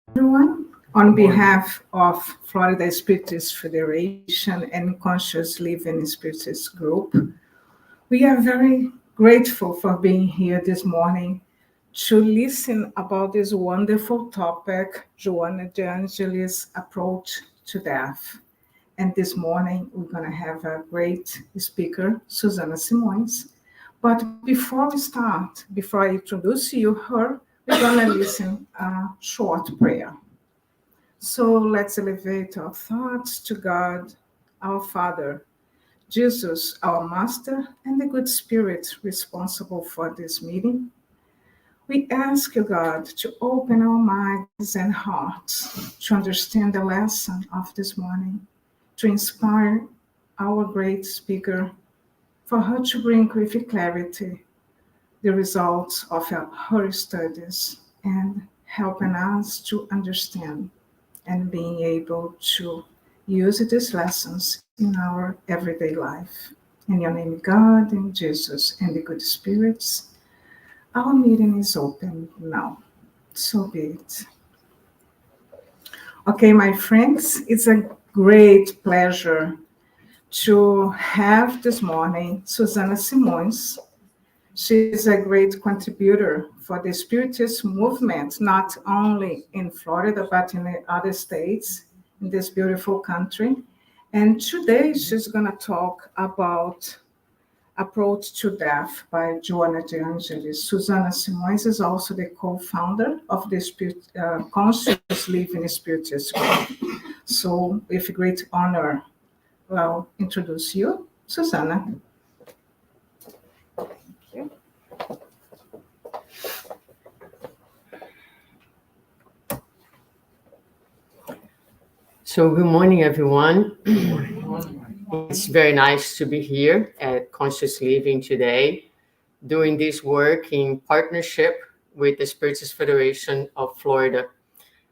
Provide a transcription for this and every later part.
Everyone. Good On morning. behalf of Florida Spiritist Federation and Conscious Living Spiritist Group, we are very grateful for being here this morning to listen about this wonderful topic, Joanna de Ângelis' approach to death. And this morning, we're going to have a great speaker, Suzana Simões. But before we start, before I introduce you her, we're going to listen a short prayer. So let's elevate our thoughts to God, our Father, Jesus, our Master, and the good Spirit responsible for this meeting. We ask you, God, to open our minds and hearts to understand the lesson of this morning, to inspire our great speaker, for her to bring with clarity the results of her studies and helping us to understand and being able to use these lessons in our everyday life. In your name, God, and Jesus, and the good spirits, our meeting is open now. So be it. Okay, my friends, it's a great pleasure to have this morning Suzana Simões. She's a great contributor for the Spiritist movement, not only in Florida, but in the other states in this beautiful country. And today she's going to talk about Approach to Death by Joanna de Ângelis. Suzana Simões is also the co-founder of the Conscious Living Spiritist Group. So with great honor, I'll introduce you, Suzana. So good morning, everyone. Good It's very nice to be here at Conscious Living today, doing this work in partnership with the Spiritist Federation of Florida.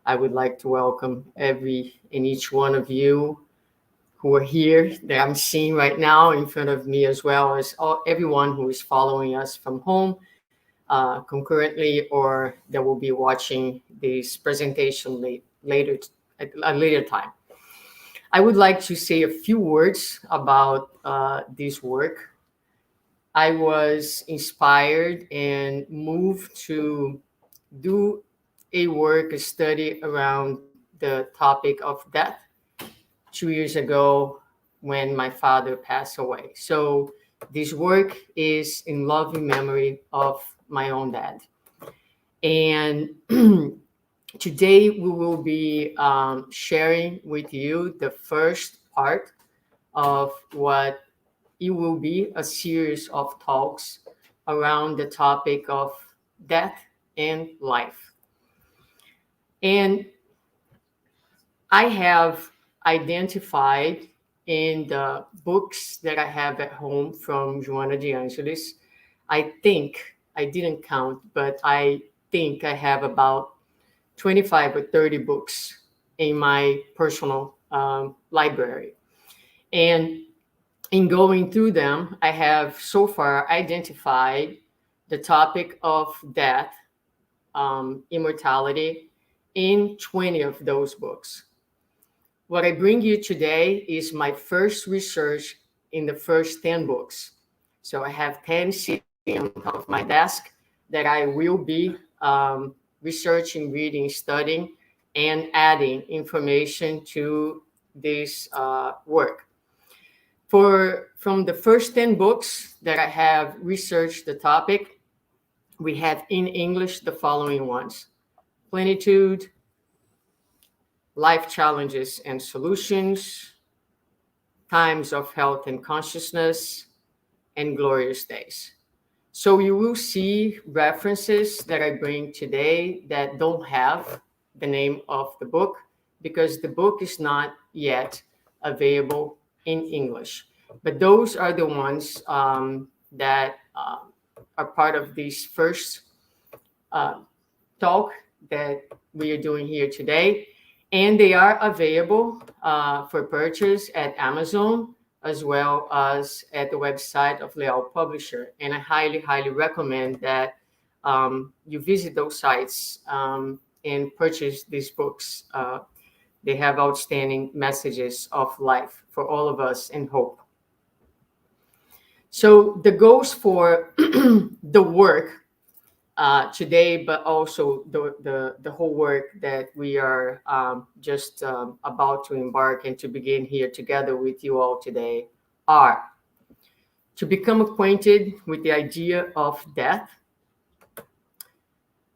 I would like to welcome every and each one of you who are here that I'm seeing right now in front of me, as well as everyone who is following us from home concurrently, or that will be watching this presentation later at a later time. I would like to say a few words about this work. I was inspired and moved to do a study around the topic of death 2 years ago when my father passed away. So this work is in loving memory of my own dad. And today we will be sharing with you the first part of what it will be a series of talks around the topic of death and life. And I have identified in the books that I have at home from Joanna de Ângelis, I think, I didn't count, but I think I have about 25 or 30 books in my personal library. And in going through them, I have so far identified the topic of death, immortality, in 20 of those books. What I bring you today is my first research in the first 10 books. So I have 10 sitting on top of my desk that I will be researching, reading, studying, and adding information to this work. From the first 10 books that I have researched the topic, we have in English the following ones: Plenitude, Life Challenges and Solutions, Times of Health and Consciousness, and Glorious Days. So you will see references that I bring today that don't have the name of the book because the book is not yet available in English. But those are the ones that are part of this first uh, talk that we are doing here today. And they are available for purchase at Amazon as well as at the website of Leal Publisher. And I highly, highly recommend that you visit those sites and purchase these books. They have outstanding messages of life for all of us and hope. So the goals for the work today, but also the whole work that we are just about to embark and to begin here together with you all today are to become acquainted with the idea of death,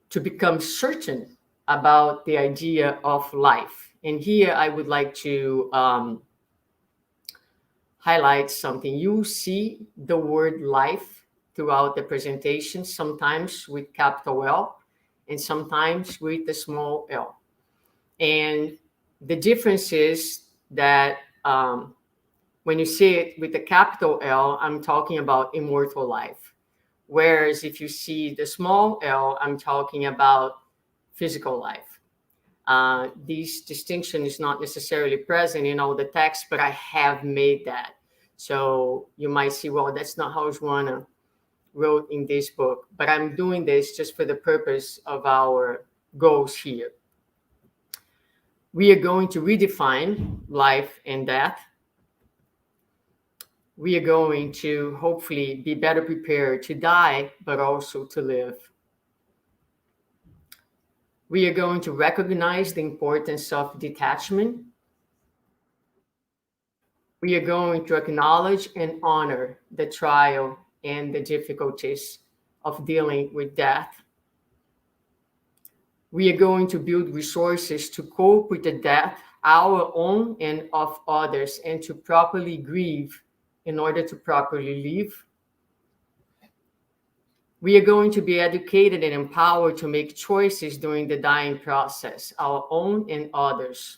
to become certain about the idea of life. And here I would like to highlight something. You see the word life throughout the presentation, sometimes with capital L and sometimes with the small l. And the difference is that when you see it with the capital L, I'm talking about immortal life. Whereas if you see the small l, I'm talking about physical life. This distinction is not necessarily present in all the text, but I have made that. So you might see, well, that's not how Joanna wrote in this book, but I'm doing this just for the purpose of our goals here. We are going to redefine life and death. We are going to hopefully be better prepared to die, but also to live. We are going to recognize the importance of detachment. We are going to acknowledge and honor the trial and the difficulties of dealing with death. We are going to build resources to cope with the death, our own and of others, and to properly grieve in order to properly live. We are going to be educated and empowered to make choices during the dying process, our own and others.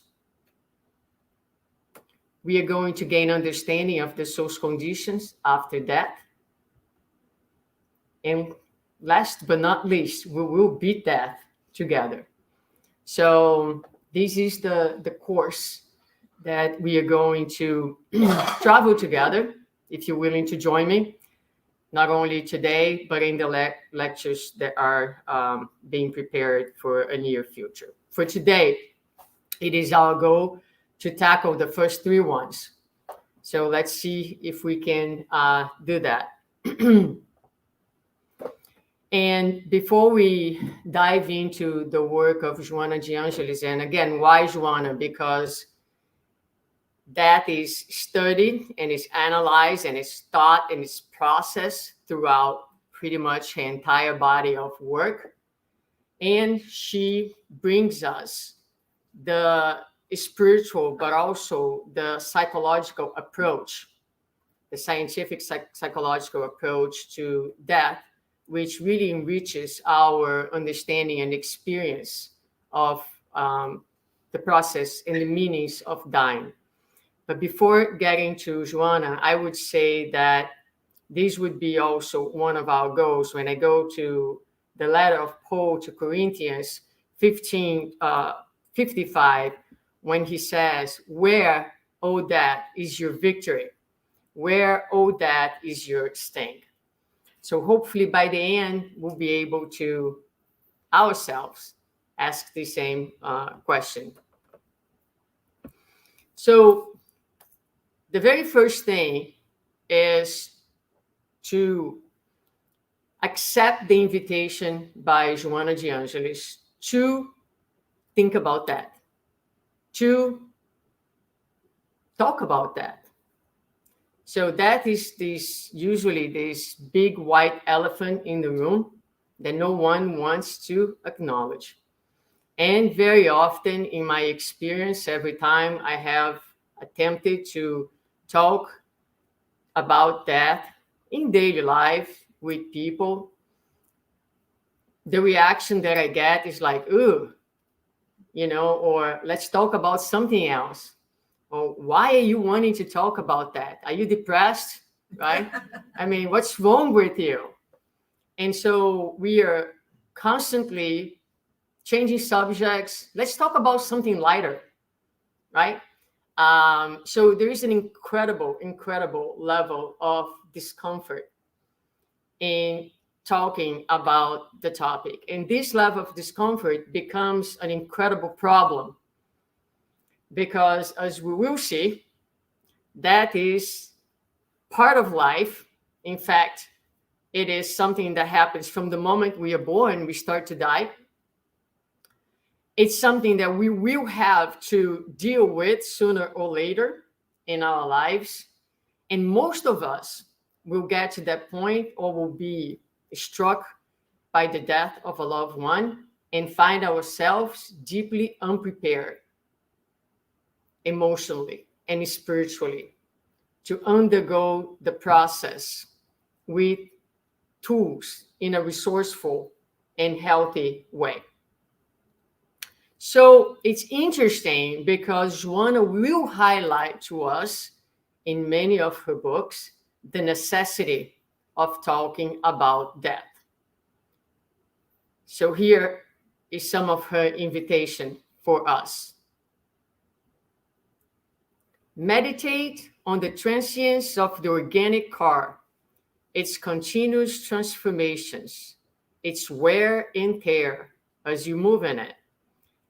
We are going to gain understanding of the social conditions after death. And last but not least, we will beat death together. So this is the course that we are going to travel together, if you're willing to join me, not only today, but in the lectures that are being prepared for a near future. For today, it is our goal to tackle the first three ones. So let's see if we can do that. And before we dive into the work of Joanna de Ângelis, and again, why Joanna? Because that is studied and is analyzed and is taught and is processed throughout pretty much her entire body of work. And she brings us the spiritual, but also the psychological approach, the scientific psychological approach to death, which really enriches our understanding and experience of the process and the meanings of dying. But before getting to Joanna, I would say that this would be also one of our goals. When I go to the letter of Paul to Corinthians 15:55, when he says, "Where, O death, is your victory? Where, O death, is your sting?" So hopefully by the end, we'll be able to ourselves ask the same question. So the very first thing is to accept the invitation by Joanna de Ângelis to think about that, to talk about that. So that is usually this big white elephant in the room that no one wants to acknowledge. And very often in my experience, every time I have attempted to talk about death in daily life with people, the reaction that I get is like, ooh, or let's talk about something else. Or why are you wanting to talk about that? Are you depressed? Right? I mean, what's wrong with you? And so we are constantly changing subjects. Let's talk about something lighter, right? So there is an incredible level of discomfort. And talking about the topic. And this level of discomfort becomes an incredible problem because, as we will see, that is part of life. In fact, it is something that happens from the moment we are born, we start to die. It's something that we will have to deal with sooner or later in our lives. And most of us will get to that point or will be struck by the death of a loved one and find ourselves deeply unprepared emotionally and spiritually to undergo the process with tools in a resourceful and healthy way. So it's interesting because Joanna will highlight to us in many of her books the necessity of talking about death. So here is some of her invitation for us. Meditate on the transience of the organic car, its continuous transformations, its wear and tear as you move in it.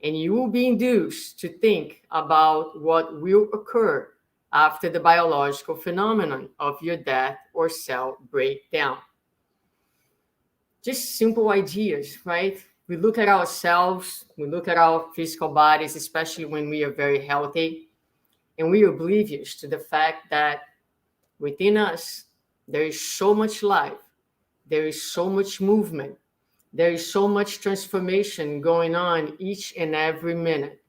And you will be induced to think about what will occur after the biological phenomenon of your death or cell breakdown. Just simple ideas, right? We look at ourselves, we look at our physical bodies, especially when we are very healthy, and we are oblivious to the fact that within us, there is so much life, there is so much movement, there is so much transformation going on each and every minute.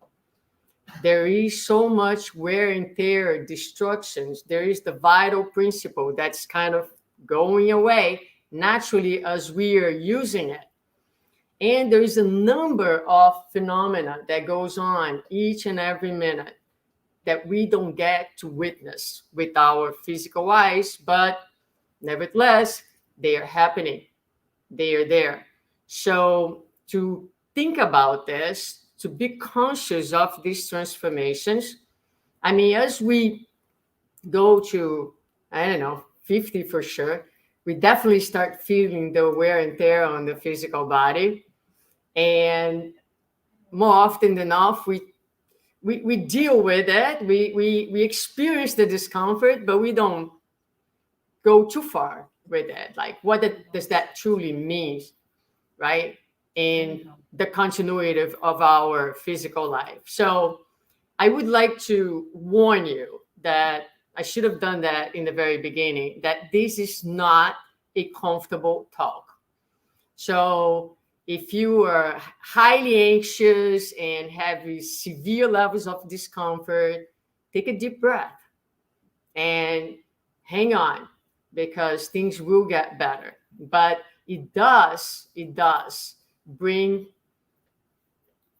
There is so much wear and tear, destructions. There is the vital principle that's kind of going away naturally as we are using it. And there is a number of phenomena that goes on each and every minute that we don't get to witness with our physical eyes, but nevertheless, they are happening. They are there. So to think about this, to be conscious of these transformations, I mean, as we go to, I don't know, 50 for sure, we definitely start feeling the wear and tear on the physical body. And more often than not, we deal with it. We experience the discomfort, but we don't go too far with it. Like, what does that truly mean, right? In the continuity of our physical life. So I would like to warn you that I should have done that in the very beginning, that this is not a comfortable talk. So if you are highly anxious and have severe levels of discomfort, take a deep breath and hang on, because things will get better. But it does bring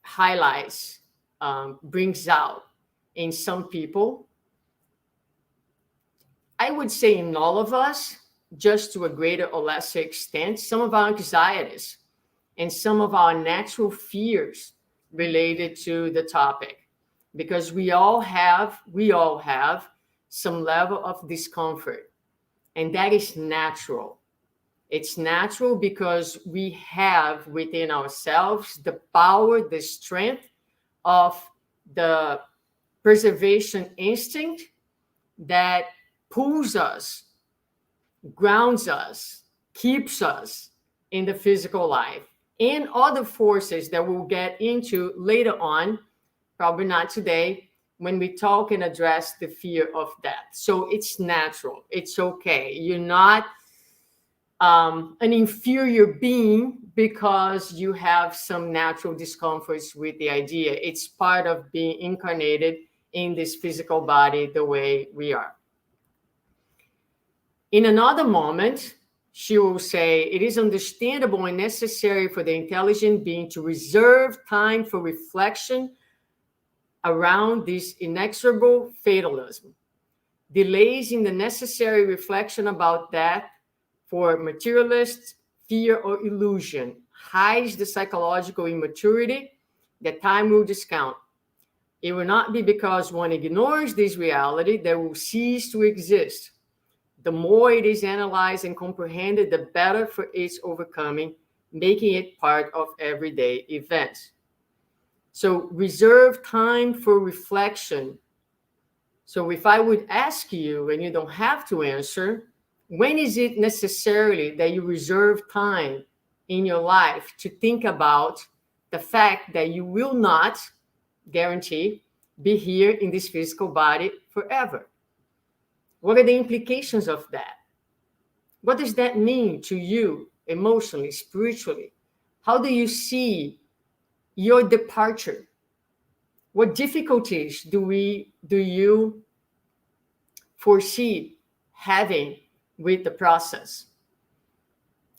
highlights, brings out in some people, I would say in all of us, just to a greater or lesser extent, some of our anxieties and some of our natural fears related to the topic, because we all have some level of discomfort, and that is natural. It's natural because we have within ourselves the power, the strength of the preservation instinct that pulls us, grounds us, keeps us in the physical life, and other forces that we'll get into later on, probably not today, when we talk and address the fear of death. So it's natural. It's okay. You're not an inferior being because you have some natural discomforts with the idea. It's part of being incarnated in this physical body the way we are. In another moment, she will say, it is understandable and necessary for the intelligent being to reserve time for reflection around this inexorable fatalism. Delays in the necessary reflection about death for materialists, fear or illusion hides the psychological immaturity that time will discount. It will not be because one ignores this reality that will cease to exist. The more it is analyzed and comprehended, the better for its overcoming, making it part of everyday events. So reserve time for reflection. So if I would ask you, and you don't have to answer, when is it necessarily that you reserve time in your life to think about the fact that you will not guarantee be here in this physical body forever? What are the implications of that? What does that mean to you emotionally, spiritually? How do you see your departure? What difficulties do you foresee having with the process?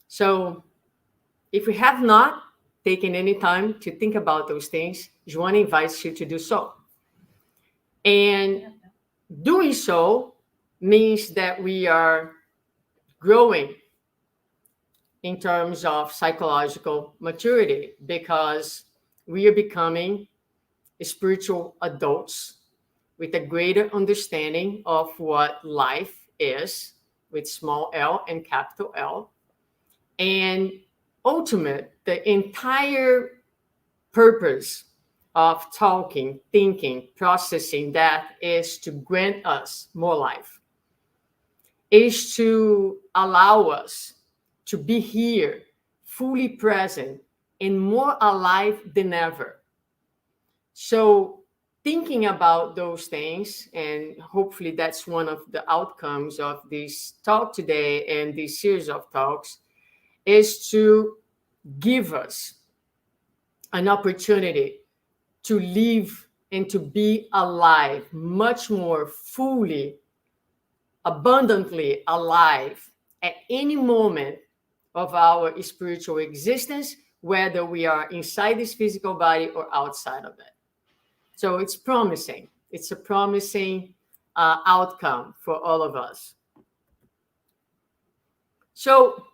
So if we have not taken any time to think about those things, Joanna invites you to do so. And doing so means that we are growing in terms of psychological maturity, because we are becoming spiritual adults with a greater understanding of what life is, with small l and capital L. And the entire purpose of talking, thinking, processing that is to grant us more life, is to allow us to be here, fully present, and more alive than ever. So thinking about those things, and hopefully that's one of the outcomes of this talk today and this series of talks, is to give us an opportunity to live and to be alive, much more fully, abundantly alive at any moment of our spiritual existence, whether we are inside this physical body or outside of it. So it's promising. It's a promising outcome for all of us. So,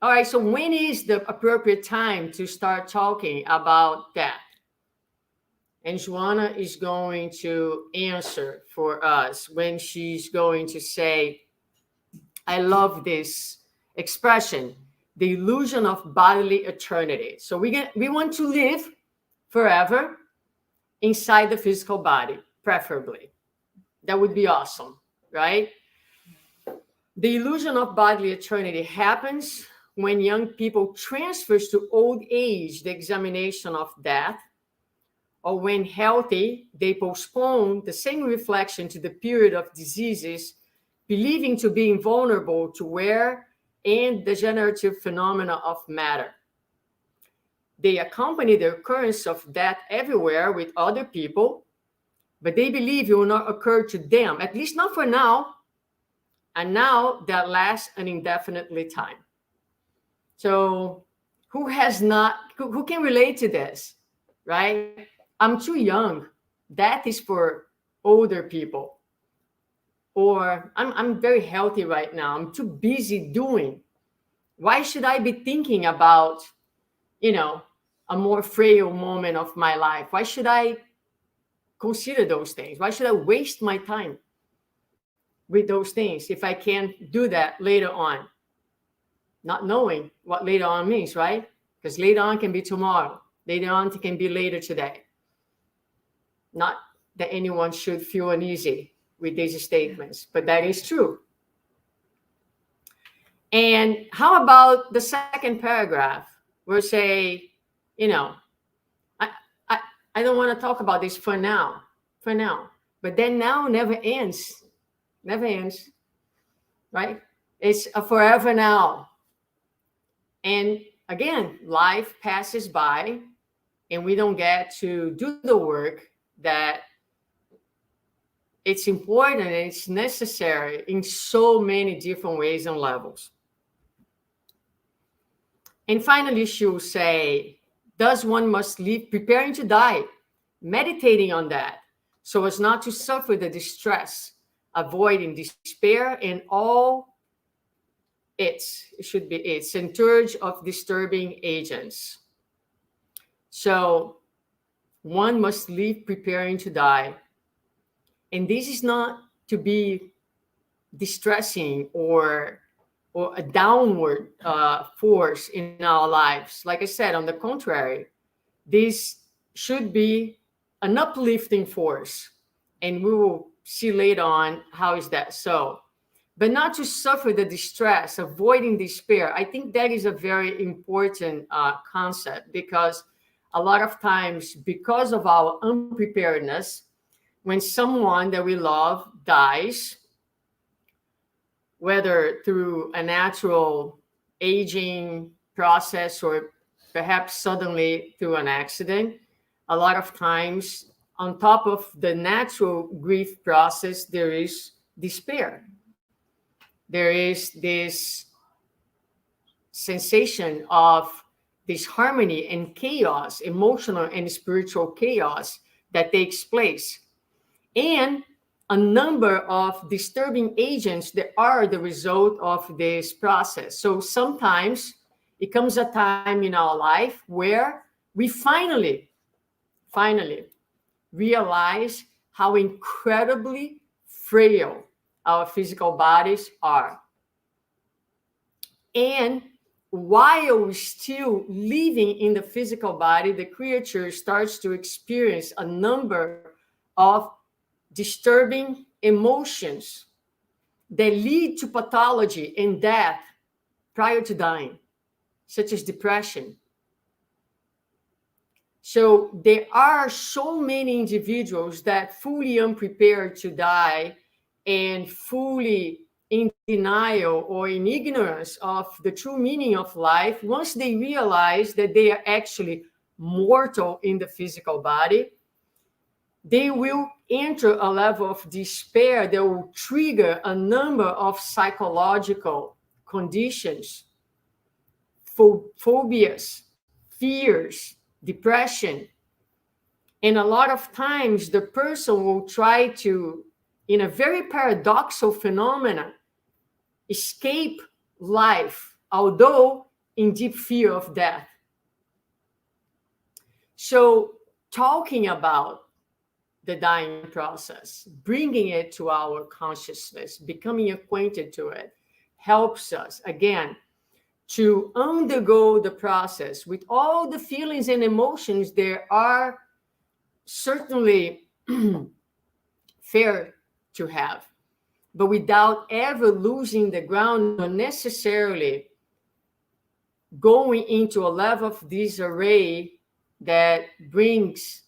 all right, so when is the appropriate time to start talking about that? And Joanna is going to answer for us when she's going to say, I love this expression, the illusion of bodily eternity. So we want to live forever inside the physical body, preferably. That would be awesome, right? The illusion of bodily eternity happens when young people transfers to old age the examination of death, or when healthy, they postpone the same reflection to the period of diseases, believing to be invulnerable to wear and degenerative phenomena of matter. They accompany the occurrence of death everywhere with other people, but they believe it will not occur to them, at least not for now, and now that lasts an indefinitely time. So who can relate to this, right? I'm too young. That is for older people. Or I'm very healthy right now. I'm too busy doing. Why should I be thinking about, a more frail moment of my life? Why should I consider those things? Why should I waste my time with those things if I can do that later on? Not knowing what later on means, right? Because later on can be tomorrow. Later on can be later today. Not that anyone should feel uneasy with these statements, but that is true. And how about the second paragraph where say, I don't want to talk about this for now. But then now never ends, right? It's a forever now. And again, life passes by and we don't get to do the work that it's important and it's necessary in so many different ways and levels. And finally, she'll say, thus one must live preparing to die, meditating on that, so as not to suffer the distress, avoiding despair and all its entourage of disturbing agents. So one must live preparing to die. And this is not to be distressing or a downward force in our lives. Like I said, on the contrary, this should be an uplifting force. And we will see later on how is that so. But not to suffer the distress, avoiding despair. I think that is a very important concept, because a lot of times, because of our unpreparedness, when someone that we love dies, whether through a natural aging process or perhaps suddenly through an accident, a lot of times, on top of the natural grief process, there is despair. There is this sensation of disharmony and chaos, emotional and spiritual chaos that takes place, and a number of disturbing agents that are the result of this process. So sometimes it comes a time in our life where we finally realize how incredibly frail our physical bodies are. And while still living in the physical body, the creature starts to experience a number of disturbing emotions that lead to pathology and death prior to dying, such as depression. So there are so many individuals that fully unprepared to die and fully in denial or in ignorance of the true meaning of life. Once they realize that they are actually mortal in the physical body, they will enter a level of despair that will trigger a number of psychological conditions, phobias, fears, depression. And a lot of times the person will try to, in a very paradoxical phenomenon, escape life, although in deep fear of death. So talking about the dying process, bringing it to our consciousness, becoming acquainted to it, helps us, again, to undergo the process with all the feelings and emotions there are certainly fair to have, but without ever losing the ground or necessarily going into a level of disarray that brings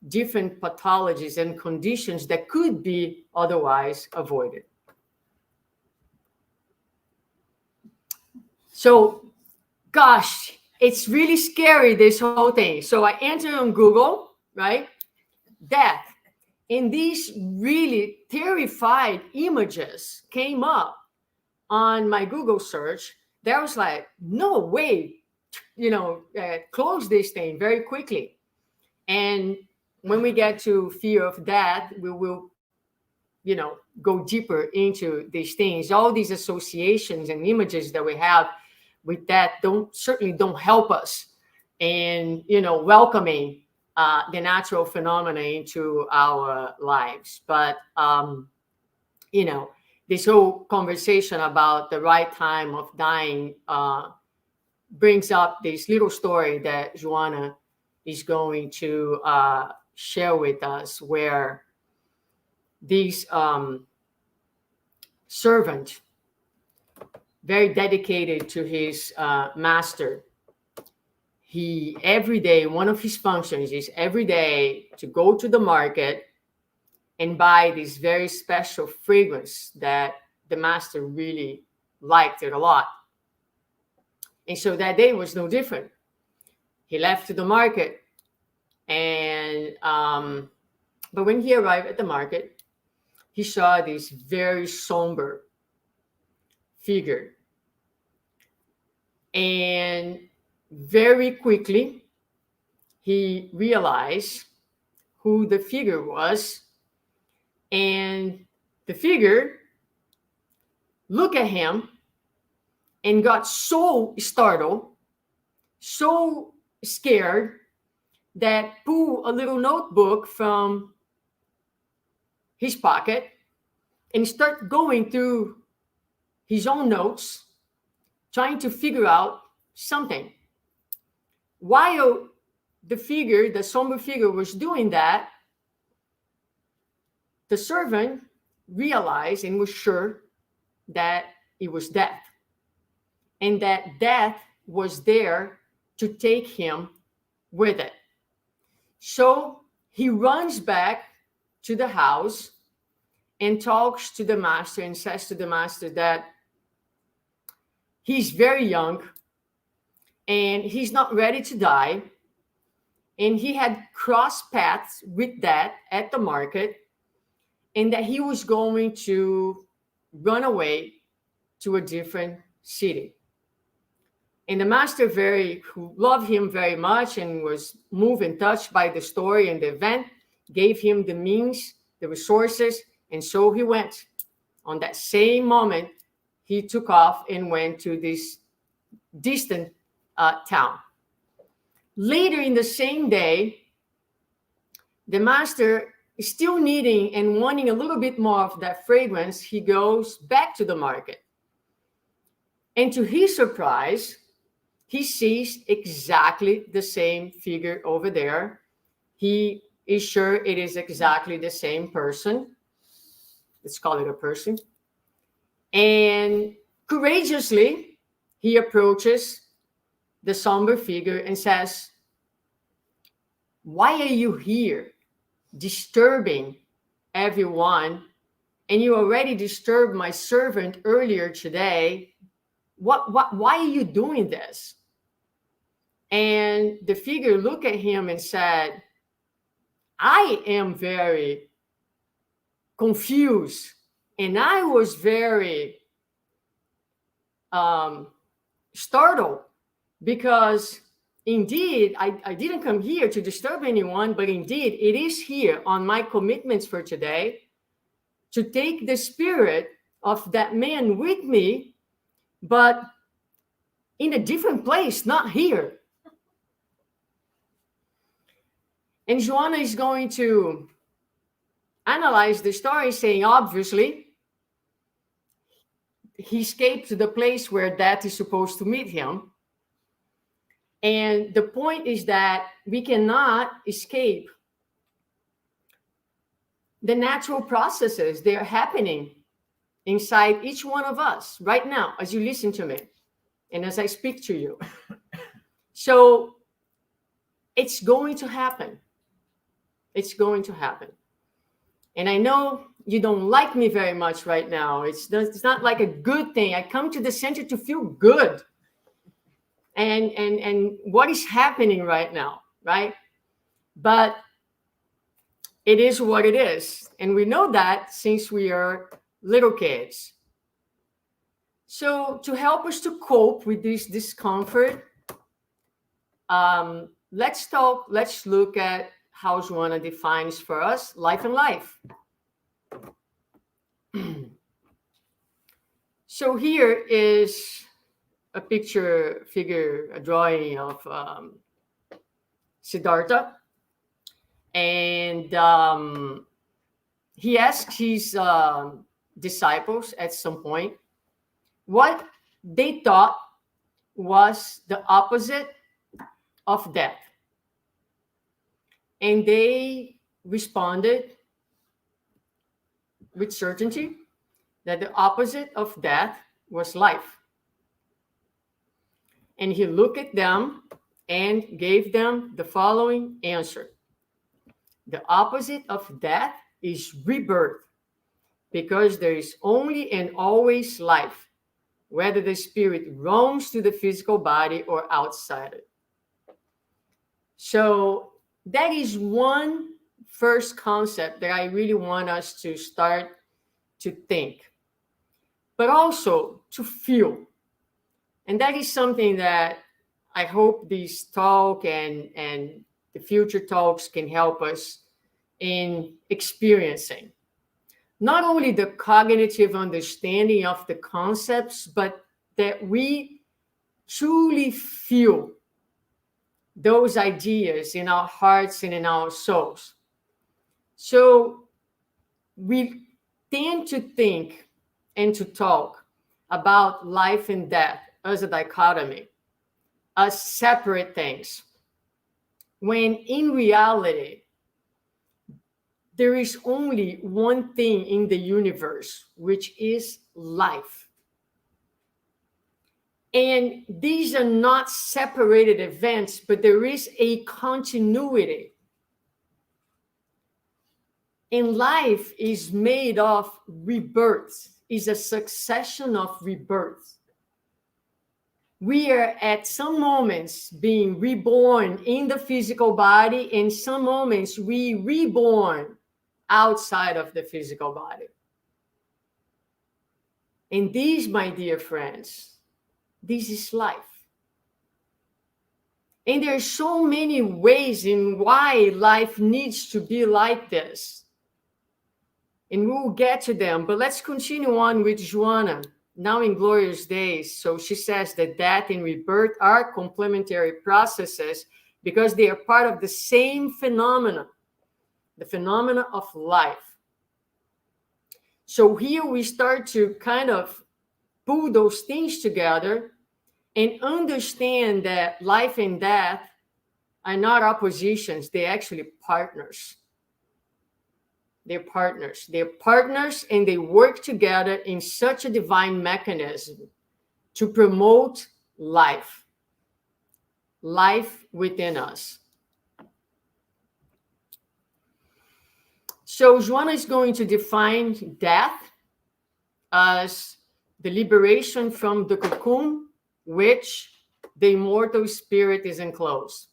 different pathologies and conditions that could be otherwise avoided. So, gosh, it's really scary, this whole thing. So I entered on Google, right? Death. And these really terrified images came up on my Google search. That was like, no way, close this thing very quickly. And when we get to fear of death, we will, go deeper into these things. All these associations and images that we have with that certainly don't help us in, welcoming the natural phenomena into our lives. But, this whole conversation about the right time of dying brings up this little story that Joanna is going to share with us, where this servant, very dedicated to his master, he every day, one of his functions is every day to go to the market and buy this very special fragrance that the master really liked it a lot. And so that day was no different. He left to the market, and but when he arrived at the market, he saw this very somber figure. And very quickly, he realized who the figure was. And the figure looked at him and got so startled, so scared, that pulled a little notebook from his pocket and start going through his own notes, trying to figure out something. While the somber figure was doing that, the servant realized and was sure that it was death, and that death was there to take him with it. So he runs back to the house and talks to the master and says to the master that he's very young and he's not ready to die. And he had crossed paths with that at the market, and that he was going to run away to a different city. And the master, who loved him very much and was moved and touched by the story and the event, gave him the means, the resources, and so he went. On that same moment, he took off and went to this distant town. Later in the same day, the master, still needing and wanting a little bit more of that fragrance, he goes back to the market. And to his surprise, he sees exactly the same figure over there. He is sure it is exactly the same person. Let's call it a person. And courageously, he approaches the somber figure and says, "Why are you here disturbing everyone? And you already disturbed my servant earlier today. Why are you doing this?" And the figure looked at him and said, "I am very confused, and I was very startled, because indeed I didn't come here to disturb anyone, but indeed it is here on my commitments for today to take the spirit of that man with me, but in a different place, not here." And Joanna is going to analyze the story, saying, obviously, he escaped to the place where death is supposed to meet him. And the point is that we cannot escape the natural processes. They are happening inside each one of us right now as you listen to me and as I speak to you. So it's going to happen. It's going to happen. And I know you don't like me very much right now. It's not like a good thing. I come to the center to feel good. And what is happening right now, right? But it is what it is. And we know that since we are little kids. So to help us to cope with this discomfort, let's look at how Joanna defines for us life and life. So here is a drawing of Siddhartha. And he asks his disciples at some point what they thought was the opposite of death. And they responded with certainty that the opposite of death was life. And he looked at them and gave them the following answer: the opposite of death is rebirth, because there is only and always life, whether the spirit roams to the physical body or outside it. So that is one first concept that I really want us to start to think, but also to feel. And that is something that I hope this talk and the future talks can help us in experiencing. Not only the cognitive understanding of the concepts, but that we truly feel those ideas in our hearts and in our souls. So we tend to think and to talk about life and death as a dichotomy, as separate things, when in reality, there is only one thing in the universe, which is life. And these are not separated events, but there is a continuity. And life is made of rebirths, is a succession of rebirths. We are at some moments being reborn in the physical body, and some moments we reborn outside of the physical body. And these, my dear friends, this is life. And there are so many ways in why life needs to be like this. And we will get to them, but let's continue on with Joanna, now in glorious days. So she says that death and rebirth are complementary processes because they are part of the same phenomena, the phenomena of life. So here we start to kind of pull those things together and understand that life and death are not oppositions, they're actually partners. They're partners. They're partners, and they work together in such a divine mechanism to promote life, life within us. So Joanna is going to define death as the liberation from the cocoon which the immortal spirit is enclosed.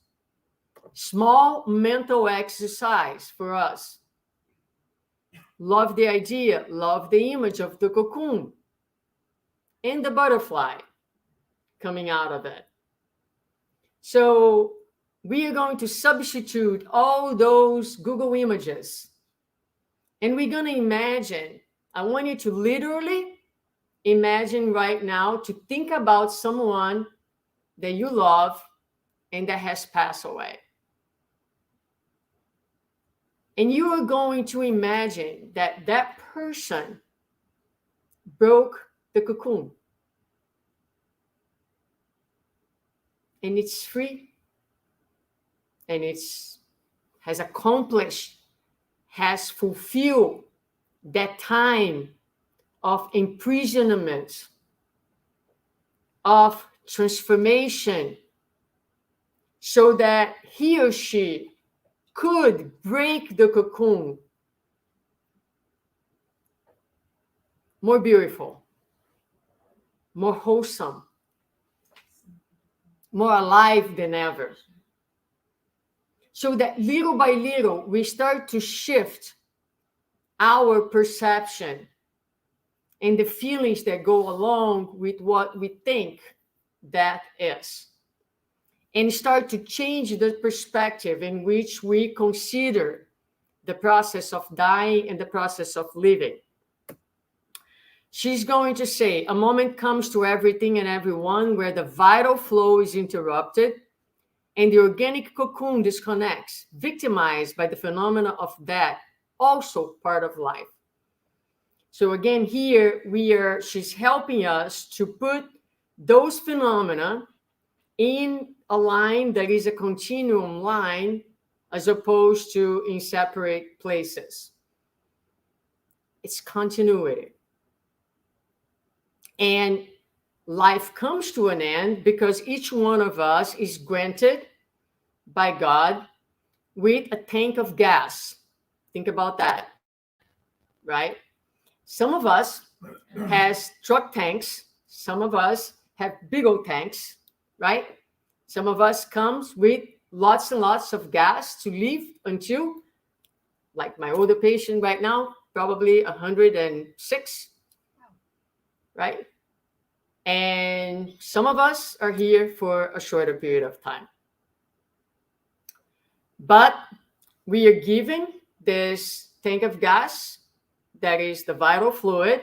Small mental exercise for us. Love the idea, love the image of the cocoon and the butterfly coming out of it. So we are going to substitute all those Google images, and we're going to imagine. I want you to literally imagine right now, to think about someone that you love and that has passed away. And you are going to imagine that that person broke the cocoon. And it's free. And has accomplished, has fulfilled that time of imprisonment, of transformation, so that he or she could break the cocoon more beautiful, more wholesome, more alive than ever. So that little by little, we start to shift our perception and the feelings that go along with what we think that is. And start to change the perspective in which we consider the process of dying and the process of living. She's going to say, a moment comes to everything and everyone where the vital flow is interrupted and the organic cocoon disconnects, victimized by the phenomena of death, also part of life. So again, here she's helping us to put those phenomena in a line that is a continuum line, as opposed to in separate places. It's continuity. And life comes to an end because each one of us is granted by God with a tank of gas. Think about that, right? Some of us has truck tanks. Some of us have big old tanks, right? Some of us comes with lots and lots of gas to live until, like my older patient right now, probably 106, right? And some of us are here for a shorter period of time. But we are given this tank of gas that is the vital fluid.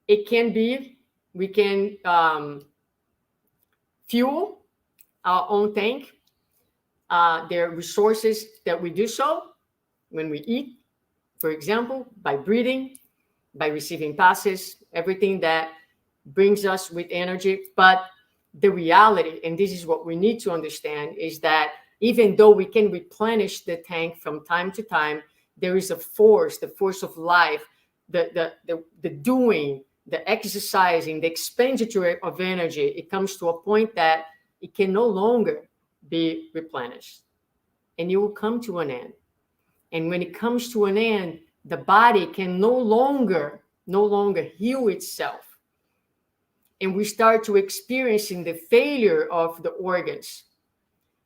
It can be, we can fuel our own tank. There are resources that we do so when we eat, for example, by breathing, by receiving passes, everything that brings us with energy. But the reality, and this is what we need to understand, is that even though we can replenish the tank from time to time, there is a force, the force of life, the doing, the exercising, the expenditure of energy. It comes to a point that it can no longer be replenished, and it will come to an end. And when it comes to an end, the body can no longer heal itself. And we start to experiencing the failure of the organs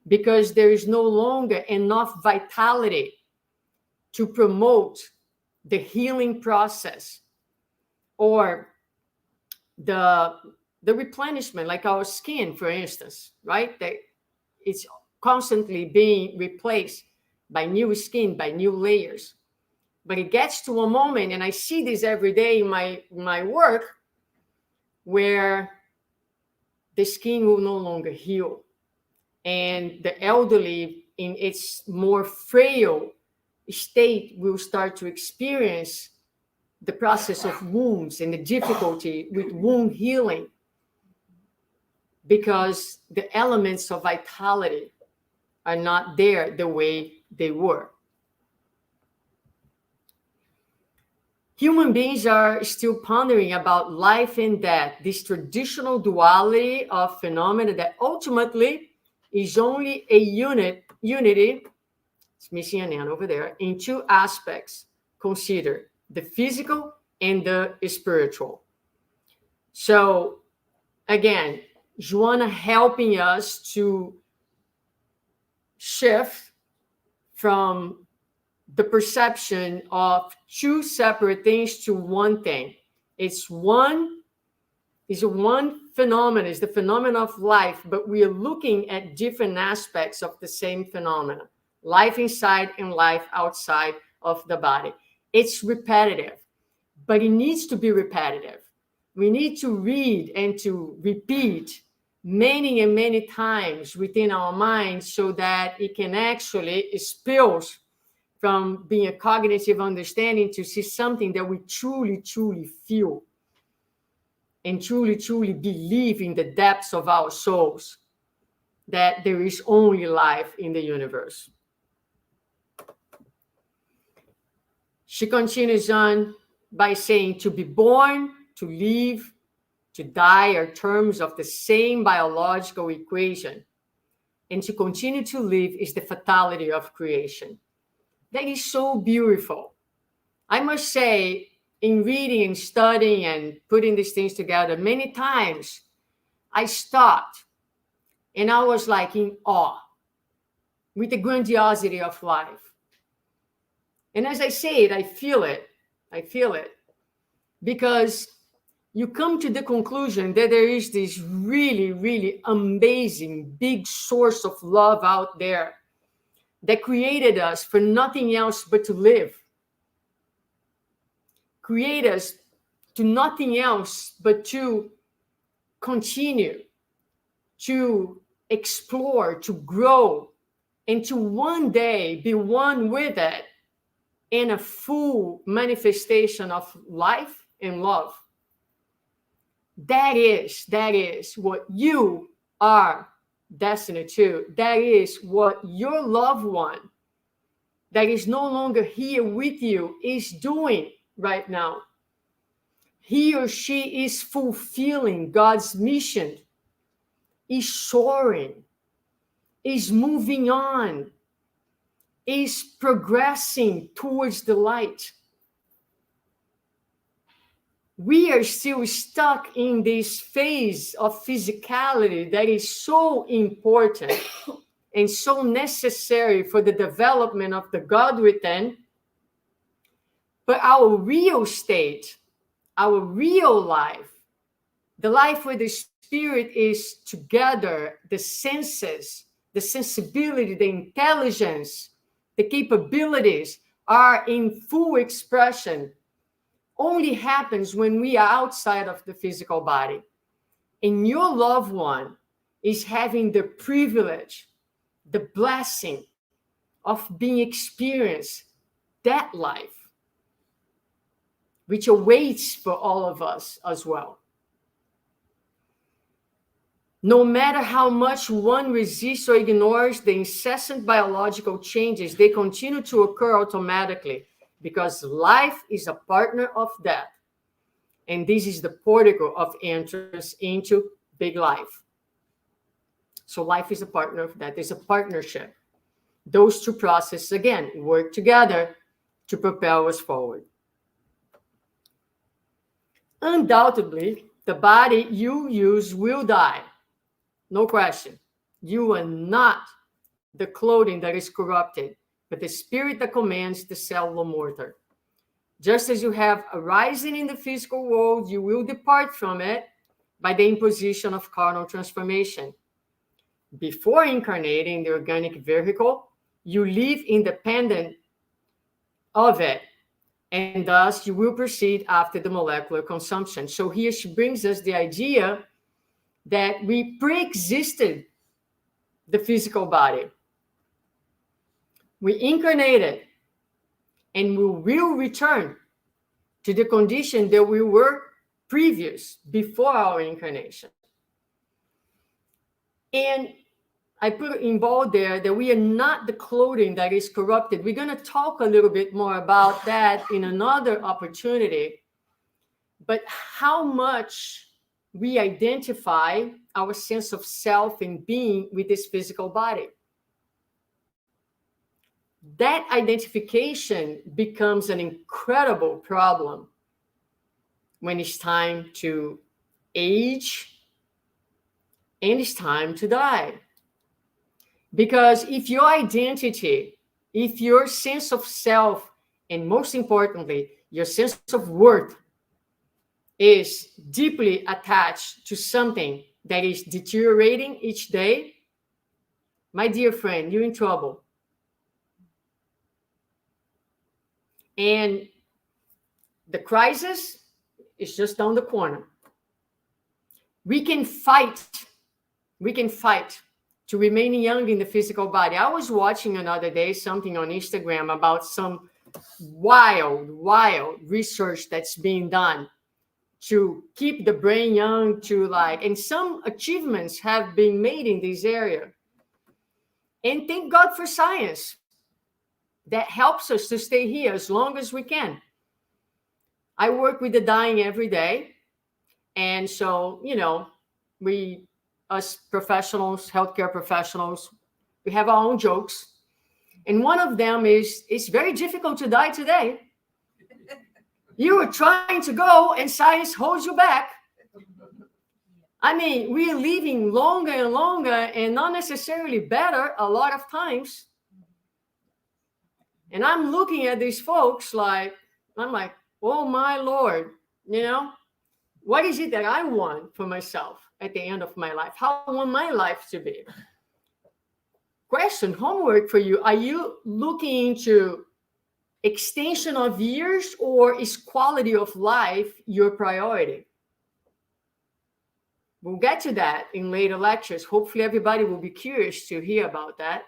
because there is no longer enough vitality to promote the healing process or the replenishment, like our skin, for instance, right? That it's constantly being replaced by new skin, by new layers. But it gets to a moment, and I see this every day in my work, where the skin will no longer heal. And the elderly, in its more frail state, will start to experience the process of wounds and the difficulty with wound healing because the elements of vitality are not there the way they were. Human beings are still pondering about life and death, this traditional duality of phenomena that ultimately is only a unity, it's missing an N over there, in two aspects considered, the physical and the spiritual. So again, Joanna helping us to shift from the perception of two separate things to one thing. It's one phenomenon, it's the phenomenon of life, but we are looking at different aspects of the same phenomenon, life inside and life outside of the body. It's repetitive, but it needs to be repetitive. We need to read and to repeat many and many times within our minds so that it can actually spill from being a cognitive understanding to see something that we truly, truly feel and truly, truly believe in the depths of our souls that there is only life in the universe. She continues on by saying, to be born, to live, to die are terms of the same biological equation. And to continue to live is the fatality of creation. That is so beautiful. I must say, in reading and studying and putting these things together, many times I stopped and I was like in awe with the grandiosity of life. And as I say it, I feel it. Because you come to the conclusion that there is this really, really amazing big source of love out there that created us for nothing else but to live. Create us to nothing else but to continue, to explore, to grow, and to one day be one with it in a full manifestation of life and love. That is what you are destined to. That is what your loved one that is no longer here with you is doing right now. He or she is fulfilling God's mission, is soaring, is moving on, is progressing towards the light. We are still stuck in this phase of physicality that is so important and so necessary for the development of the God within. But our real state, our real life, the life where the spirit is together, the senses, the sensibility, the intelligence, the capabilities are in full expression, only happens when we are outside of the physical body. And your loved one is having the privilege, the blessing of being experienced that life. which awaits for all of us as well. No matter how much one resists or ignores the incessant biological changes, they continue to occur automatically because life is a partner of death. And this is the portico of entrance into big life. So life is a partner of death. It's a partnership. Those two processes, again, work together to propel us forward. Undoubtedly, the body you use will die. No question. You are not the clothing that is corrupted, but the spirit that commands the cellular mortar. Just as you have arisen in the physical world, you will depart from it by the imposition of carnal transformation. Before incarnating the organic vehicle, you live independent of it, and thus you will proceed after the molecular consumption. So here she brings us the idea that we pre-existed the physical body. We incarnated, and we will return to the condition that we were previous, before our incarnation. And I put in bold there that we are not the clothing that is corrupted. We're going to talk a little bit more about that in another opportunity. But how much we identify our sense of self and being with this physical body. That identification becomes an incredible problem when it's time to age and it's time to die. Because if your identity, if your sense of self, and most importantly, your sense of worth is deeply attached to something that is deteriorating each day, my dear friend, you're in trouble. And the crisis is just down the corner. We can fight to remain young in the physical body. I was watching another day something on Instagram about some wild research that's being done to keep the brain young, and some achievements have been made in this area. And thank God for science that helps us to stay here as long as we can. I work with the dying every day. And so, we, as professionals, healthcare professionals, we have our own jokes. And one of them is, it's very difficult to die today. You are trying to go and science holds you back. I mean, we are living longer and longer and not necessarily better a lot of times. And I'm looking at these folks I'm like, oh my Lord, what is it that I want for myself at the end of my life? How I want my life to be? Question, homework for you. Are you looking into extension of years, or is quality of life your priority? We'll get to that in later lectures. Hopefully everybody will be curious to hear about that.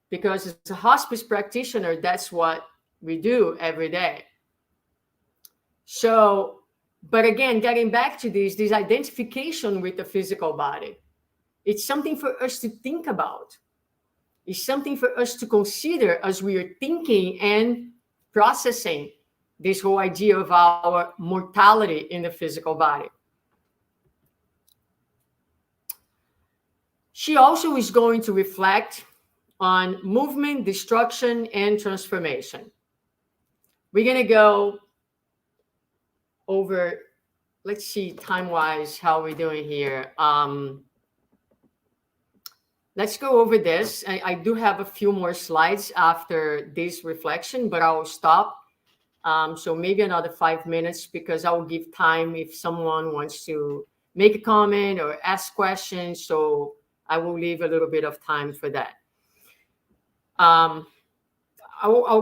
Because as a hospice practitioner, that's what we do every day. So, but again, getting back to this identification with the physical body, it's something for us to think about. It's something for us to consider as we are thinking and processing this whole idea of our mortality in the physical body. She also is going to reflect on movement, destruction, and transformation. We're going to go over, let's see, time-wise, how we're doing here. Let's go over this. I do have a few more slides after this reflection, but I'll stop. So maybe another 5 minutes, because I will give time if someone wants to make a comment or ask questions. So I will leave a little bit of time for that. I'll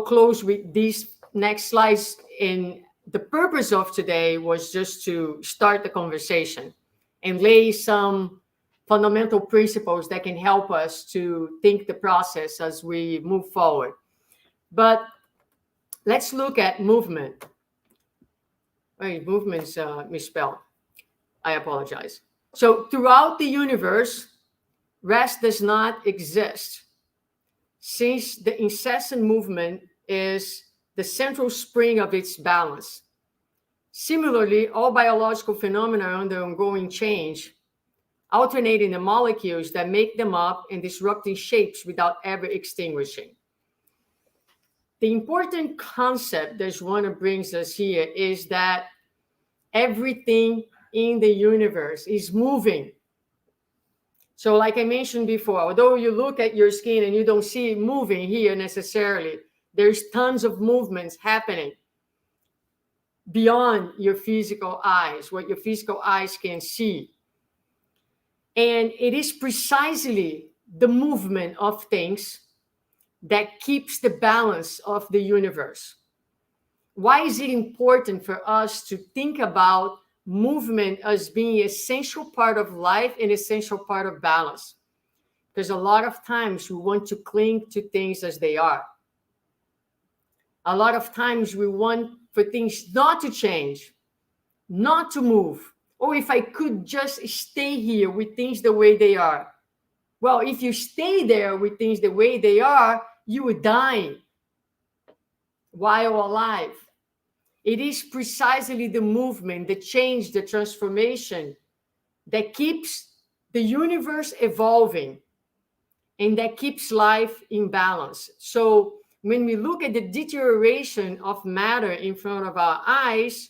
close with these next slides. And the purpose of today was just to start the conversation and lay some fundamental principles that can help us to think the process as we move forward. But let's look at movement. Wait, movements misspelled. I apologize. So throughout the universe, rest does not exist, since the incessant movement is the central spring of its balance. Similarly, all biological phenomena are under ongoing change, alternating the molecules that make them up and disrupting shapes without ever extinguishing. The important concept that Joanna brings us here is that everything in the universe is moving. So like I mentioned before, although you look at your skin and you don't see it moving here necessarily, there's tons of movements happening beyond your physical eyes, what your physical eyes can see. And it is precisely the movement of things that keeps the balance of the universe. Why is it important for us to think about movement as being an essential part of life and essential part of balance? Because a lot of times we want to cling to things as they are. A lot of times we want for things not to change, not to move. Or if I could just stay here with things the way they are. Well, if you stay there with things the way they are, you are dying while alive. It is precisely the movement, the change, the transformation that keeps the universe evolving and that keeps life in balance. So when we look at the deterioration of matter in front of our eyes,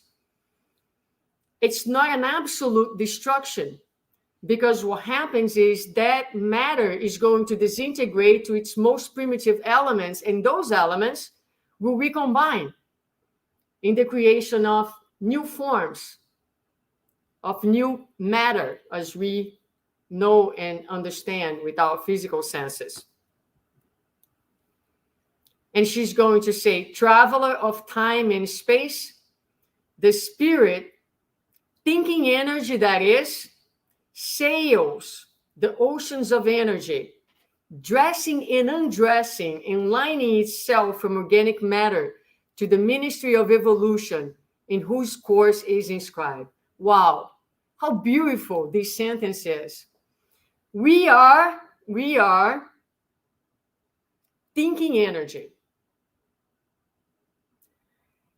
it's not an absolute destruction, because what happens is that matter is going to disintegrate to its most primitive elements, and those elements will recombine in the creation of new forms, of new matter, as we know and understand with our physical senses. And she's going to say, traveler of time and space, the spirit, thinking energy that is, sails the oceans of energy, dressing and undressing and lining itself from organic matter to the ministry of evolution in whose course is inscribed. Wow, how beautiful this sentence is. We are thinking energy.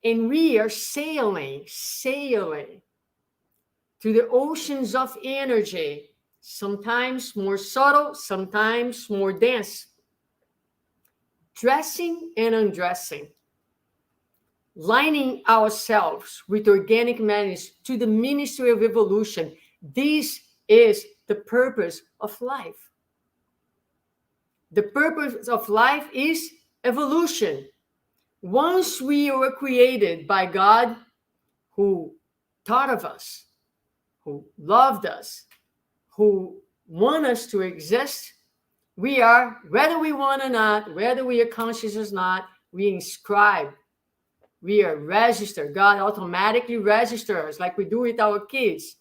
And we are sailing through the oceans of energy, sometimes more subtle, sometimes more dense, dressing and undressing, lining ourselves with organic matters to the ministry of evolution. This is the purpose of life. The purpose of life is evolution. Once we were created by God, who thought of us, who loved us, who want us to exist, we are, whether we want or not, whether we are conscious or not, we inscribe, we are registered. God automatically registers, like we do with our kids,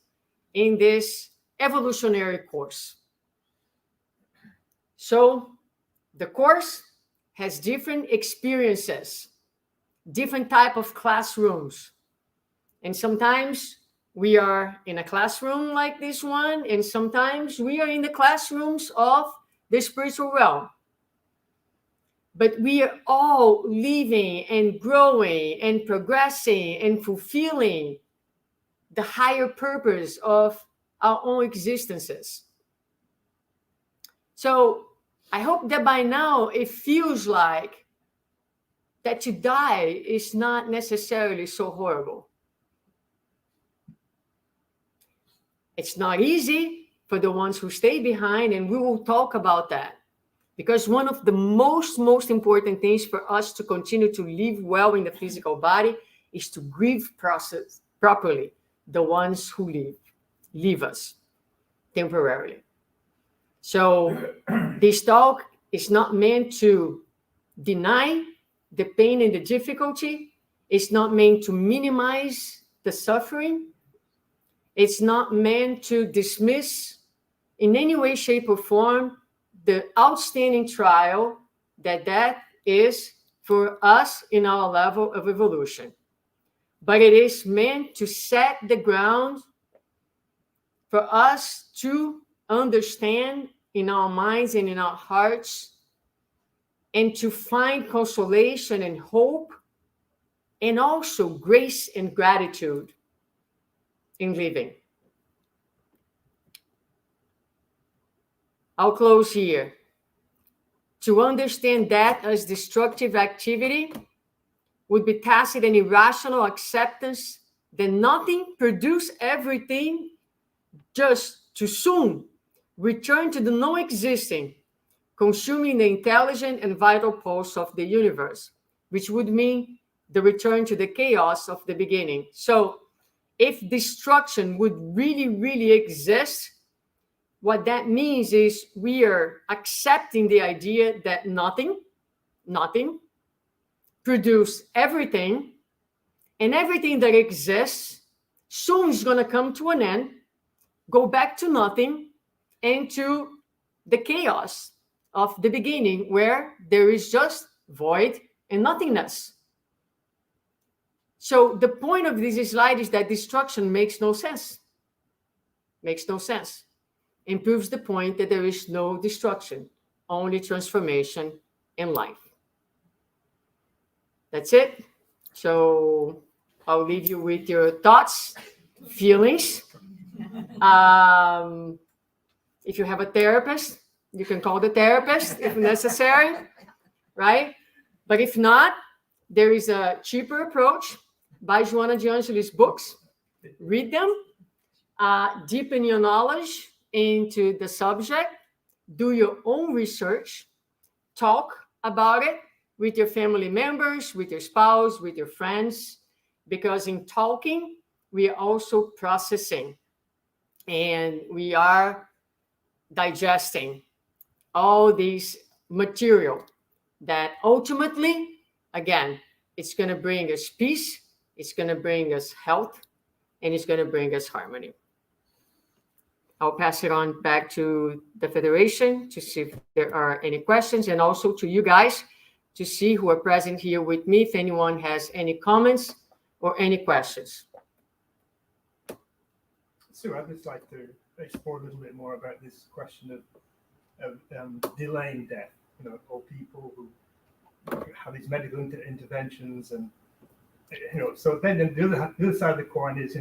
in this evolutionary course. So the course has different experiences, different type of classrooms. And sometimes we are in a classroom like this one, and sometimes we are in the classrooms of the spiritual realm. But we are all living and growing and progressing and fulfilling the higher purpose of our own existences. So I hope that by now it feels like that to die is not necessarily so horrible. It's not easy for the ones who stay behind, and we will talk about that. Because one of the most important things for us to continue to live well in the physical body is to grieve process properly the ones who leave us temporarily. So this talk is not meant to deny the pain and the difficulty. It's not meant to minimize the suffering. It's not meant to dismiss in any way, shape, or form the outstanding trial that is for us in our level of evolution. but it is meant to set the ground for us to understand in our minds and in our hearts, and to find consolation and hope, and also grace and gratitude in living. I'll close here. To understand that as destructive activity would be tacit and irrational acceptance that nothing produces everything, just to soon return to the non-existing, consuming the intelligent and vital pulse of the universe, which would mean the return to the chaos of the beginning. So if destruction would really, really exist, what that means is we are accepting the idea that nothing produce everything, and everything that exists soon is going to come to an end, go back to nothing, and to the chaos of the beginning, where there is just void and nothingness. So the point of this slide is that destruction makes no sense. Makes no sense. And proves the point that there is no destruction, only transformation in life. That's it. So I'll leave you with your thoughts, feelings. If you have a therapist, you can call the therapist if necessary, right? But if not, there is a cheaper approach. Buy Joanna de Ângelis books, read them, deepen your knowledge into the subject, do your own research, talk about it with your family members, with your spouse, with your friends, because in talking, we are also processing and we are digesting all these material that ultimately, again, it's going to bring us peace, it's going to bring us health, and it's going to bring us harmony. I'll pass it on back to the Federation to see if there are any questions, and also to you guys to see who are present here with me, if anyone has any comments or any questions. Sue, I'd just like to explore a little bit more about this question of delaying death, or people who have these medical interventions, and so then the other side of the coin is,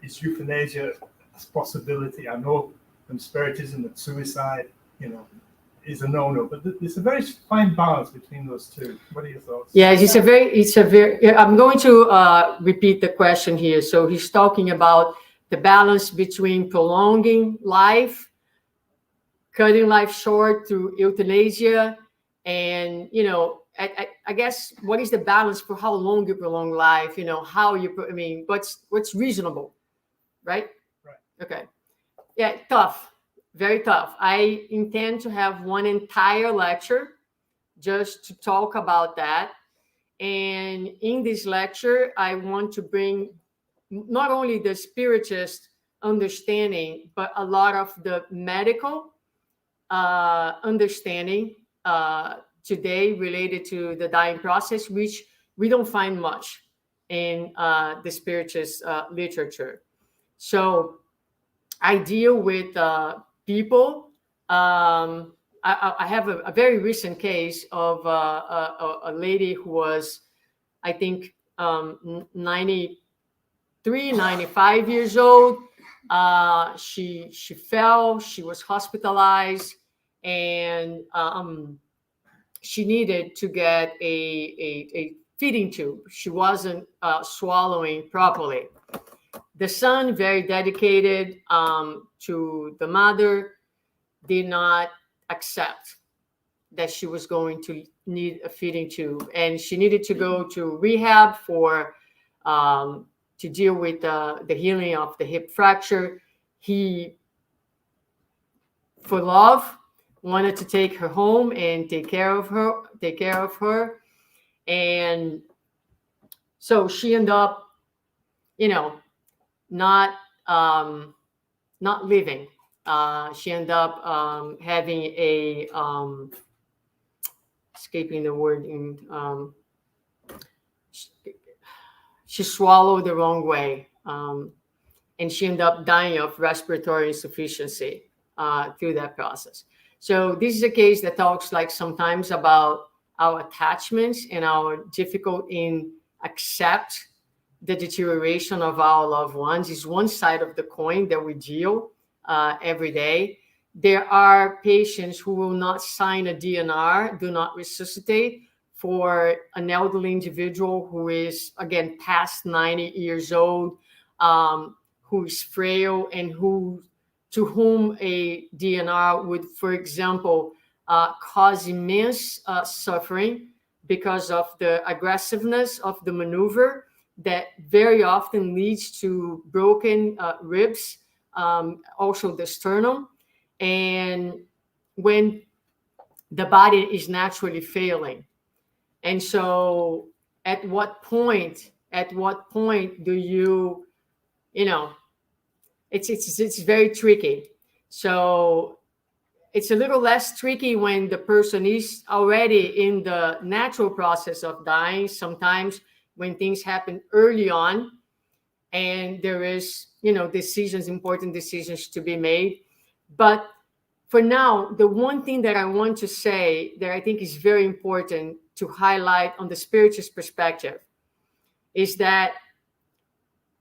is euthanasia a possibility? I know from Spiritism that suicide, is a no-no, but there's a very fine balance between those two. What are your thoughts? Yeah, it's a very. I'm going to repeat the question here. So he's talking about the balance between prolonging life, cutting life short through euthanasia, and I guess what is the balance for how long you prolong life? How you. What's reasonable, right? Right. Okay. Yeah, tough. Very tough. I intend to have one entire lecture just to talk about that. And in this lecture, I want to bring not only the spiritist understanding, but a lot of the medical understanding today related to the dying process, which we don't find much in the spiritist literature. So I deal with people. I have a very recent case of a lady who was, I think, 93, 95 years old. She fell. She was hospitalized, and she needed to get a feeding tube. She wasn't swallowing properly. The son, very dedicated to the mother, did not accept that she was going to need a feeding tube, and she needed to go to rehab for to deal with the healing of the hip fracture. He, for love, wanted to take her home and take care of her, and so she ended up, not living. She ended up having a escaping the word in she swallowed the wrong way. And she ended up dying of respiratory insufficiency through that process. So this is a case that talks like sometimes about our attachments and our difficult in accept the deterioration of our loved ones is one side of the coin that we deal every day. There are patients who will not sign a DNR, do not resuscitate, for an elderly individual who is, again, past 90 years old, who is frail, and to whom a DNR would, for example, cause immense suffering because of the aggressiveness of the maneuver that very often leads to broken ribs, also the sternum. And when the body is naturally failing. And so at what point do you it's very tricky. So it's a little less tricky when the person is already in the natural process of dying. Sometimes when things happen early on and there is, important decisions to be made. But for now, the one thing that I want to say that I think is very important to highlight on the spiritualist perspective is that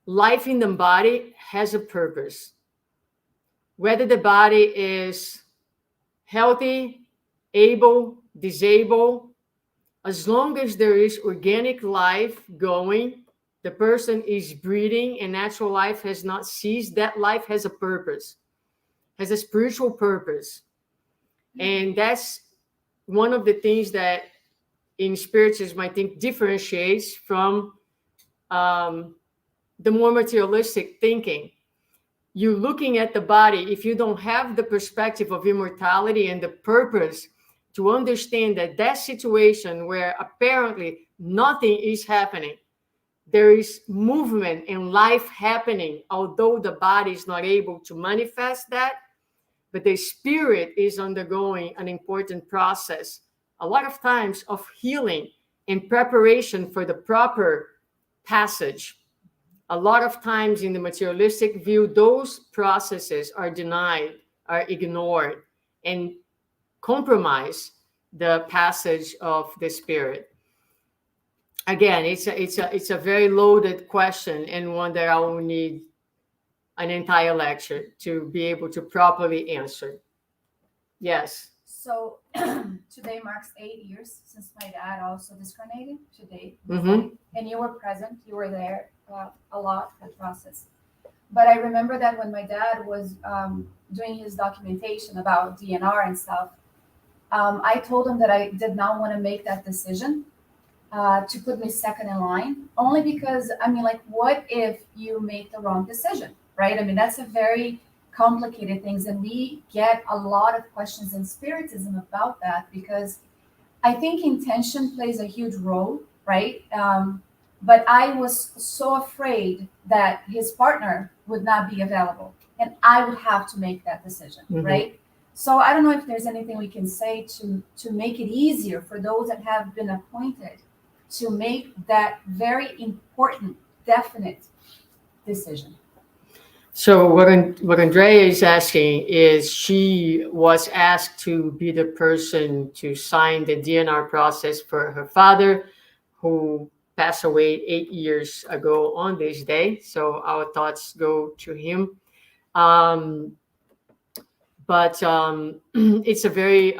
life in the body has a purpose. Whether the body is healthy, able, disabled, as long as there is organic life going, the person is breathing and natural life has not ceased, that life has a purpose, has a spiritual purpose. And that's one of the things that in spiritualism, I think, differentiates from the more materialistic thinking. You looking at the body, if you don't have the perspective of immortality and the purpose to understand that situation where apparently nothing is happening, there is movement and life happening, although the body is not able to manifest that, but the spirit is undergoing an important process, a lot of times of healing and preparation for the proper passage. A lot of times in the materialistic view, those processes are denied, are ignored, and compromise the passage of the spirit. Again, it's a very loaded question and one that I will need an entire lecture to be able to properly answer. Yes. So today marks 8 years since my dad also discarnated today. Mm-hmm. And you were present, you were there a lot for the process. But I remember that when my dad was doing his documentation about DNR and stuff, I told him that I did not want to make that decision to put me second in line, only because, what if you make the wrong decision, right? That's a very complicated things, and we get a lot of questions in spiritism about that, because I think intention plays a huge role, right? But I was so afraid that his partner would not be available and I would have to make that decision, Mm-hmm. right? So I don't know if there's anything we can say to make it easier for those that have been appointed to make that very important, definite decision. So what Andrea is asking is, she was asked to be the person to sign the DNR process for her father, who passed away 8 years ago on this day. So our thoughts go to him. But it's a very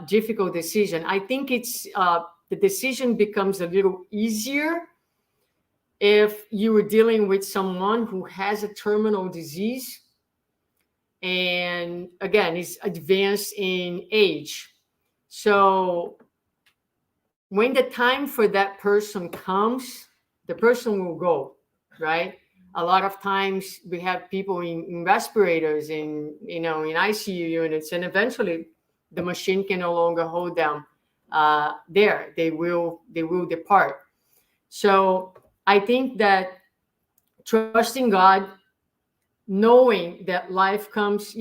difficult decision. I think it's the decision becomes a little easier if you were dealing with someone who has a terminal disease and, again, is advanced in age. So when the time for that person comes, the person will go, right? A lot of times we have people in respirators, in ICU units, and eventually the machine can no longer hold them there. They will depart. So I think that trusting God, knowing that life comes,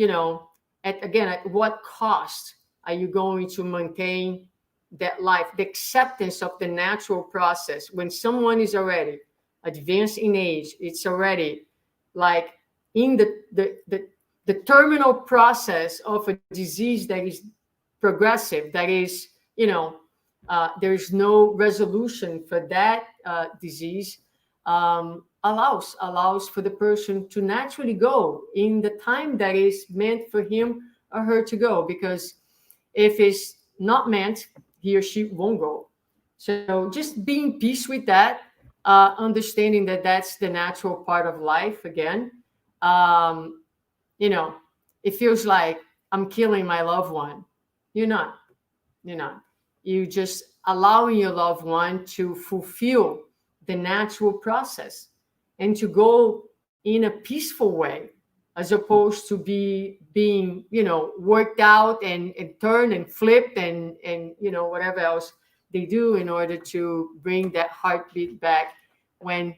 at what cost are you going to maintain that life, the acceptance of the natural process when someone is already advanced in age. It's already like in the terminal process of a disease that is progressive, that is, there's no resolution for that disease, allows for the person to naturally go in the time that is meant for him or her to go, because if it's not meant, he or she won't go. So just being peace with that, understanding that that's the natural part of life again. It feels like I'm killing my loved one. You're not. You just allowing your loved one to fulfill the natural process and to go in a peaceful way, as opposed to being worked out and turned and flipped and whatever else they do in order to bring that heartbeat back, when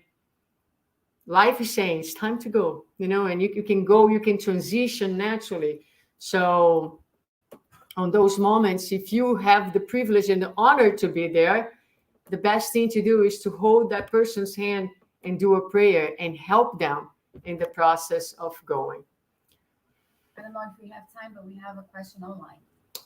life is saying it's time to go, and you can go, you can transition naturally. So on those moments, if you have the privilege and the honor to be there, the best thing to do is to hold that person's hand and do a prayer and help them in the process of going. I don't know if we have time, but we have a question online.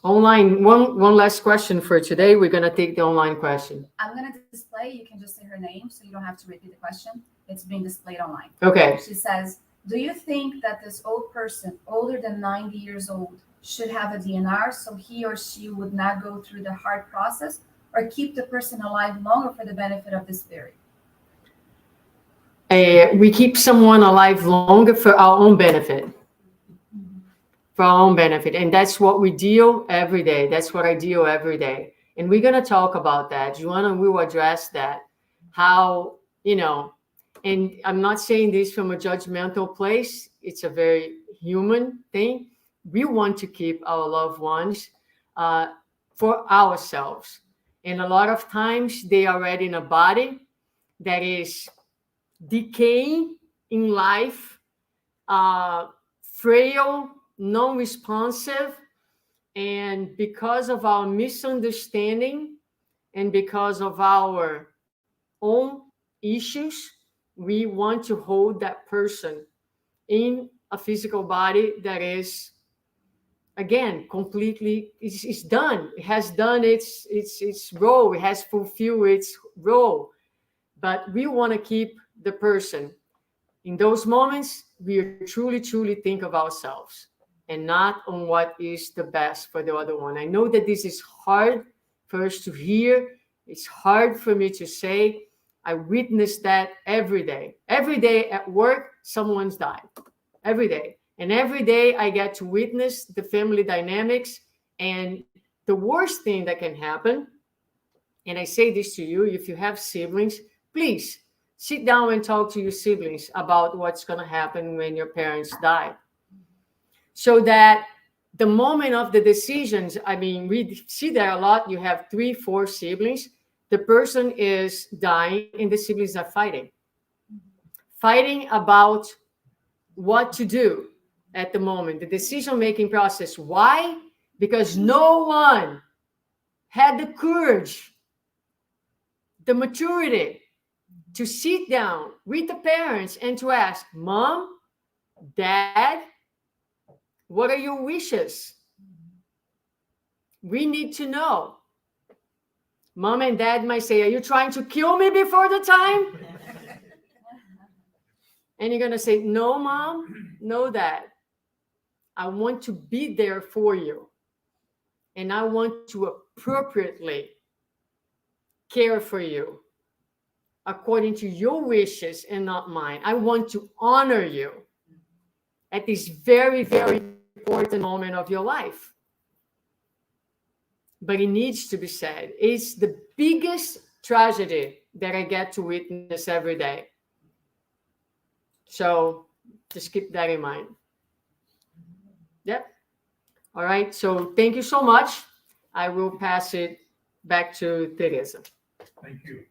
Online, one last question for today. We're going to take the online question. I'm going to display. You can just say her name, so you don't have to repeat the question. It's being displayed online. Okay. She says, do you think that this old person, older than 90 years old, should have a DNR so he or she would not go through the hard process, or keep the person alive longer for the benefit of the spirit? We keep someone alive longer for our own benefit. For our own benefit. And that's what we deal every day. That's what I deal every day. And we're going to talk about that. Joanna will address that. How, and I'm not saying this from a judgmental place. It's a very human thing. We want to keep our loved ones for ourselves. And a lot of times they are already in a body that is decaying in life, frail, non-responsive, and because of our misunderstanding and because of our own issues, we want to hold that person in a physical body that is, again, completely, it's done. It has done its role. It has fulfilled its role. But we want to keep the person. In those moments, we truly think of ourselves and not on what is the best for the other one. I know that this is hard for us to hear. It's hard for me to say. I witness that every day. Every day at work, someone's died. Every day. And every day I get to witness the family dynamics. And the worst thing that can happen, and I say this to you, if you have siblings, please sit down and talk to your siblings about what's going to happen when your parents die. So that the moment of the decisions, we see that a lot. You have 3-4 siblings. The person is dying and the siblings are fighting about what to do at the moment, the decision-making process. Why? Because no one had the courage, the maturity to sit down with the parents and to ask, Mom, Dad, what are your wishes? We need to know. Mom and Dad might say, are you trying to kill me before the time? And you're going to say, no, Mom, no, Dad. I want to be there for you. And I want to appropriately care for you according to your wishes and not mine. I want to honor you at this very, very important moment of your life. But it needs to be said. It's the biggest tragedy that I get to witness every day. So just keep that in mind. Yep. All right. So thank you so much. I will pass it back to Teresa. Thank you.